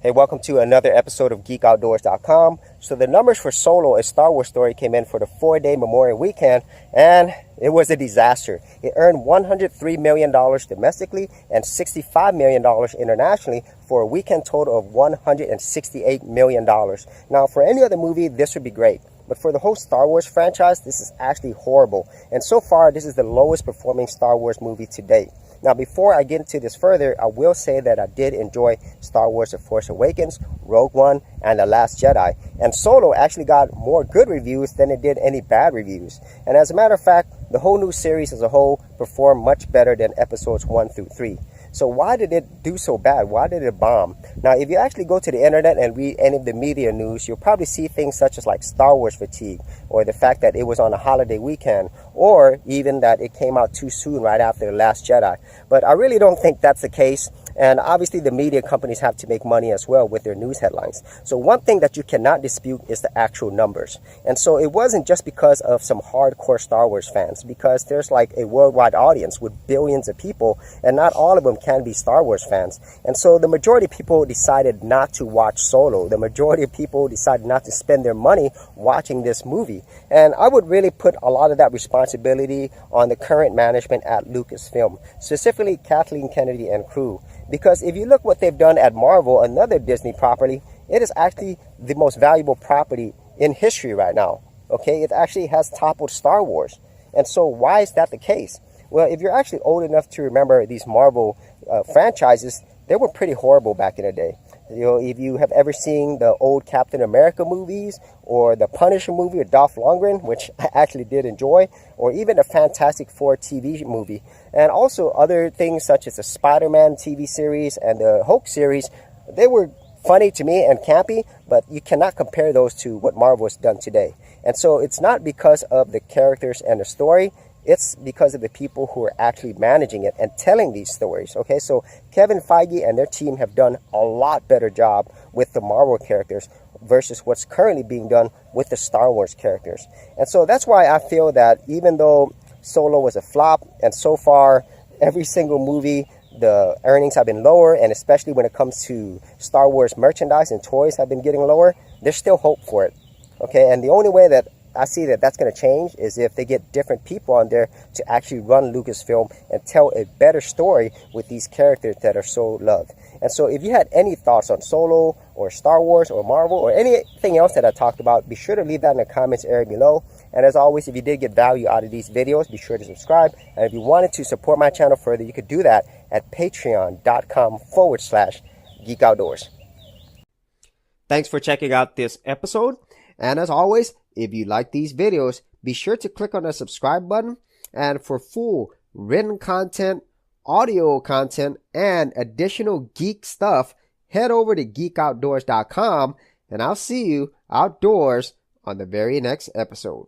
Hey, welcome to another episode of GeekOutdoors.com. So the numbers for Solo, a Star Wars story, came in for the 4-day Memorial Weekend, and it was a disaster. It earned $103 million domestically and $65 million internationally for a weekend total of $168 million. Now, for any other movie, this would be great. But for the whole Star Wars franchise, this is actually horrible. And so far, this is the lowest performing Star Wars movie to date. Now, before I get into this further, I will say that I did enjoy Star Wars The Force Awakens, Rogue One, and The Last Jedi. And Solo actually got more good reviews than it did any bad reviews. And as a matter of fact, the whole new series as a whole performed much better than episodes 1 through 3. So why did it do so bad? Why did it bomb? Now, if you actually go to the internet and read any of the media news, you'll probably see things such as like Star Wars fatigue, or the fact that it was on a holiday weekend, or even that it came out too soon right after The Last Jedi. But I really don't think that's the case. And obviously the media companies have to make money as well with their news headlines. So one thing that you cannot dispute is the actual numbers. And so it wasn't just because of some hardcore Star Wars fans, because there's like a worldwide audience with billions of people, and not all of them can be Star Wars fans. And so the majority of people decided not to watch Solo. The majority of people decided not to spend their money watching this movie. And I would really put a lot of that responsibility on the current management at Lucasfilm, specifically Kathleen Kennedy and crew. Because if you look what they've done at Marvel, another Disney property, it is actually the most valuable property in history right now. Okay, it actually has toppled Star Wars. And so why is that the case? Well, if you're actually old enough to remember these Marvel franchises, they were pretty horrible back in the day. You know, if you have ever seen the old Captain America movies, or the Punisher movie with Dolph Lundgren, which I actually did enjoy, or even the Fantastic Four TV movie, and also other things such as the Spider-Man TV series and the Hulk series, they were funny to me and campy, but you cannot compare those to what Marvel has done today. And so it's not because of the characters and the story, it's because of the people who are actually managing it and telling these stories. Okay, so Kevin Feige and their team have done a lot better job with the Marvel characters versus what's currently being done with the Star Wars characters. And so that's why I feel that even though Solo was a flop, and so far every single movie, the earnings have been lower, and especially when it comes to Star Wars merchandise and toys have been getting lower, there's still hope for it. Okay, and the only way that I see that that's going to change is if they get different people on there to actually run Lucasfilm and tell a better story with these characters that are so loved. And so if you had any thoughts on Solo or Star Wars or Marvel or anything else that I talked about, be sure to leave that in the comments area below. And as always, if you did get value out of these videos, be sure to subscribe. And if you wanted to support my channel further, you could do that at patreon.com/geekoutdoors. Thanks for checking out this episode. And as always, if you like these videos, be sure to click on the subscribe button. And for full written content, audio content, and additional geek stuff, head over to geekoutdoors.com, and I'll see you outdoors on the very next episode.